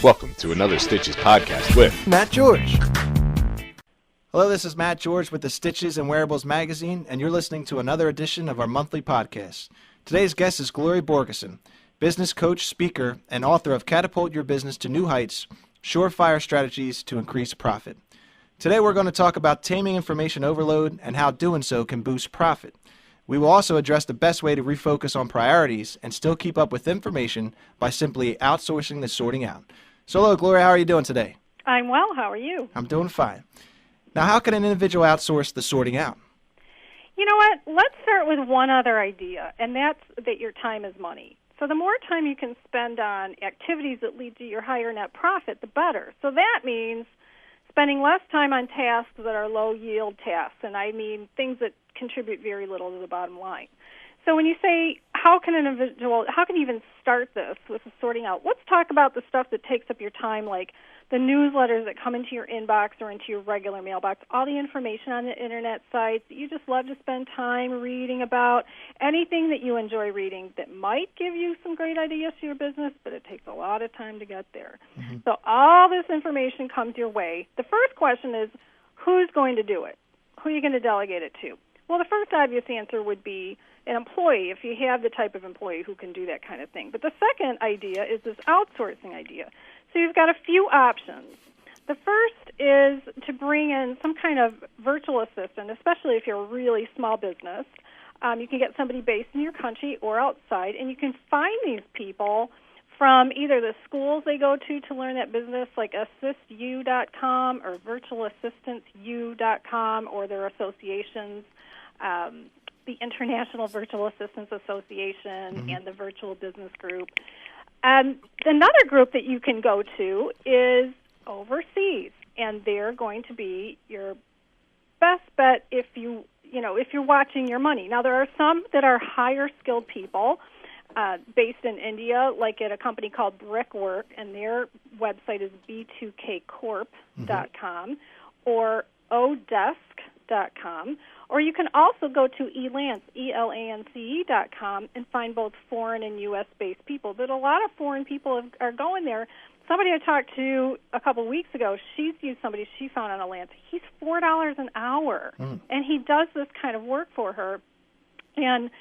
Welcome to another Stitches podcast with Matt George. Hello, this is Matt George with the Stitches and Wearables magazine, and you're listening to another edition of our monthly podcast. Today's guest is Glory Borgeson, business coach, speaker, and author of Catapult Your Business to New Heights, Surefire Strategies to Increase Profit. Today we're going to talk about taming information overload and how doing so can boost profit. We will also address the best way to refocus on priorities and still keep up with information by simply outsourcing the sorting out. So hello, Gloria, how are you doing today? I'm well. How are you? I'm doing fine. Now, how can an individual outsource the sorting out? You know what? Let's start with one other idea, and that's that your time is money. So the more time you can spend on activities that lead to your higher net profit, the better. So that means spending less time on tasks that are low-yield tasks, and I mean things that contribute very little to the bottom line. So when you say, how can you even start this with the sorting out? Let's talk about the stuff that takes up your time, like the newsletters that come into your inbox or into your regular mailbox, all the information on the internet sites that you just love to spend time reading about, anything that you enjoy reading that might give you some great ideas to your business, but it takes a lot of time to get there. Mm-hmm. So all this information comes your way. The first question is, who's going to do it? Who are you going to delegate it to? Well, the first obvious answer would be an employee, if you have the type of employee who can do that kind of thing. But the second idea is this outsourcing idea. So you've got a few options. The first is to bring in some kind of virtual assistant, especially if you're a really small business. You can get somebody based in your country or outside, and you can find these people from either the schools they go to learn that business, like assistu.com or virtualassistantsU.com, or their associations, the International Virtual Assistants Association and the Virtual Business Group. Another group that you can go to is overseas, and they're going to be your best bet if you're watching your money. Now, there are some that are higher skilled people based in India, like at a company called Brickwork, and their website is b2kcorp.com or odesk.com. Or you can also go to elance, elance.com, and find both foreign and U.S.-based people. But a lot of foreign people are going there. Somebody I talked to a couple of weeks ago, she's used somebody she found on Elance. He's $4 an hour, and he does this kind of work for her. And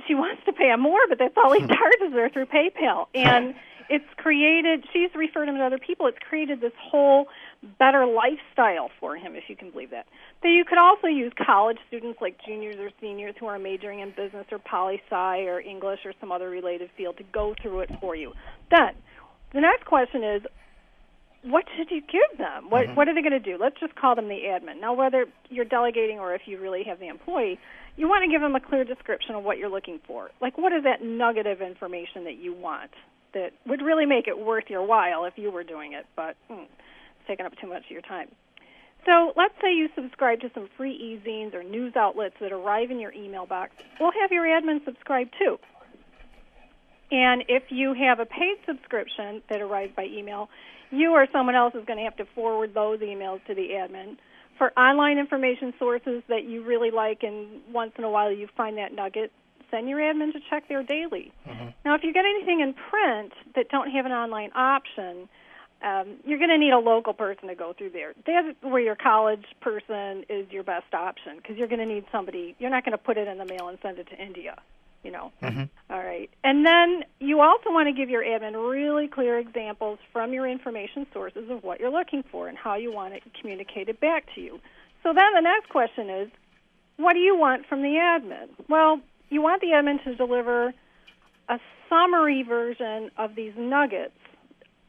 she wants to pay him more, but that's all he charges her through PayPal. And it's created, she's referred him to other people, it's created this whole better lifestyle for him, if you can believe that. But you could also use college students like juniors or seniors who are majoring in business or poli-sci or English or some other related field to go through it for you. Then, the next question is, what should you give them? What are they going to do? Let's just call them the admin. Now, whether you're delegating or if you really have the employee, you want to give them a clear description of what you're looking for. Like, what is that nugget of information that you want that would really make it worth your while if you were doing it, but it's taking up too much of your time. So let's say you subscribe to some free e-zines or news outlets that arrive in your email box. We'll have your admin subscribe too. And if you have a paid subscription that arrives by email, you or someone else is going to have to forward those emails to the admin. For online information sources that you really like and once in a while you find that nugget, send your admin to check there daily. Now, if you get anything in print that don't have an online option, you're going to need a local person to go through there. That's where your college person is your best option, because you're going to need somebody. You're not going to put it in the mail and send it to India, All right. And then you also want to give your admin really clear examples from your information sources of what you're looking for and how you want it communicated back to you. So then the next question is, what do you want from the admin? Well, you want the admin to deliver a summary version of these nuggets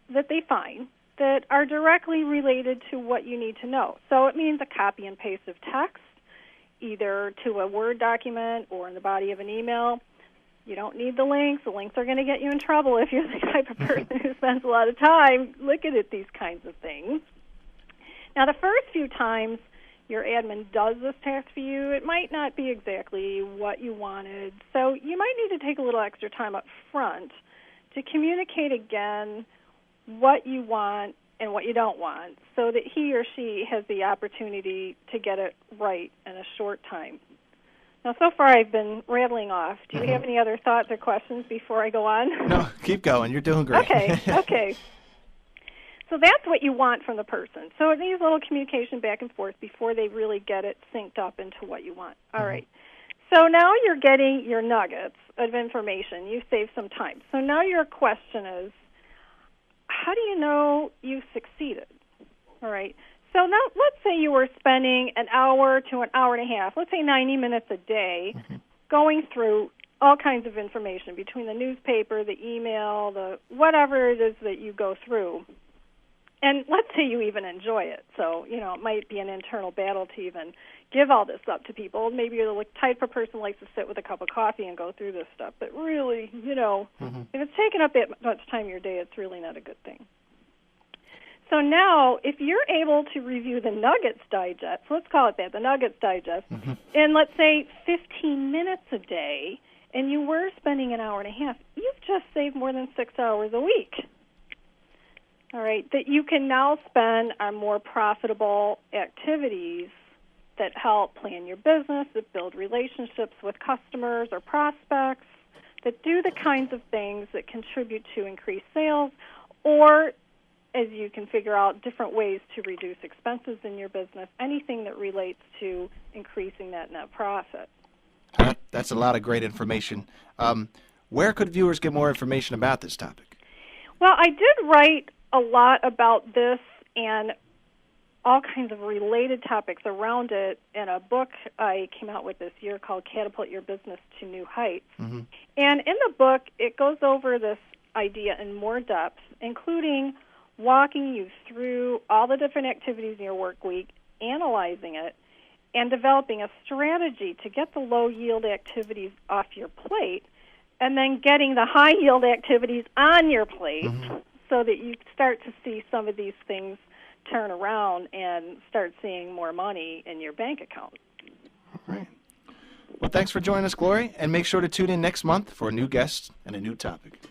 that they find that are directly related to what you need to know. So it means a copy and paste of text, either to a Word document or in the body of an email. You don't need the links. The links are going to get you in trouble if you're the type of person who spends a lot of time looking at these kinds of things. Now, the first few times your admin does this task for you, it might not be exactly what you wanted. So you might need to take a little extra time up front to communicate again what you want and what you don't want so that he or she has the opportunity to get it right in a short time. Now, so far I've been rattling off. Do you have any other thoughts or questions before I go on? No, keep going. You're doing great. Okay. So that's what you want from the person. So it needs a little communication back and forth before they really get it synced up into what you want. All right. So now you're getting your nuggets of information. You saved some time. So now your question is, how do you know you succeeded? All right. So now let's say you were spending an hour to an hour and a half, let's say 90 minutes a day, going through all kinds of information between the newspaper, the email, the whatever it is that you go through. And let's say you even enjoy it. So, you know, it might be an internal battle to even give all this up to people. Maybe you're the type of person who likes to sit with a cup of coffee and go through this stuff. But really, you know, if it's taking up that much time of your day, it's really not a good thing. So now, if you're able to review the Nuggets Digest, let's call it that, the Nuggets Digest, in, let's say, 15 minutes a day, and you were spending an hour and a half, you've just saved more than 6 hours a week. All right, that you can now spend on more profitable activities that help plan your business, that build relationships with customers or prospects, that do the kinds of things that contribute to increased sales, or as you can figure out different ways to reduce expenses in your business, anything that relates to increasing that net profit. That's a lot of great information. Where could viewers get more information about this topic? Well, I did write a lot about this and all kinds of related topics around it in a book I came out with this year called Catapult Your Business to New Heights. And in the book, it goes over this idea in more depth, including walking you through all the different activities in your work week, analyzing it, and developing a strategy to get the low-yield activities off your plate, and then getting the high-yield activities on your plate so that you start to see some of these things turn around and start seeing more money in your bank account. All right. Well, thanks for joining us, Glory, and make sure to tune in next month for a new guest and a new topic.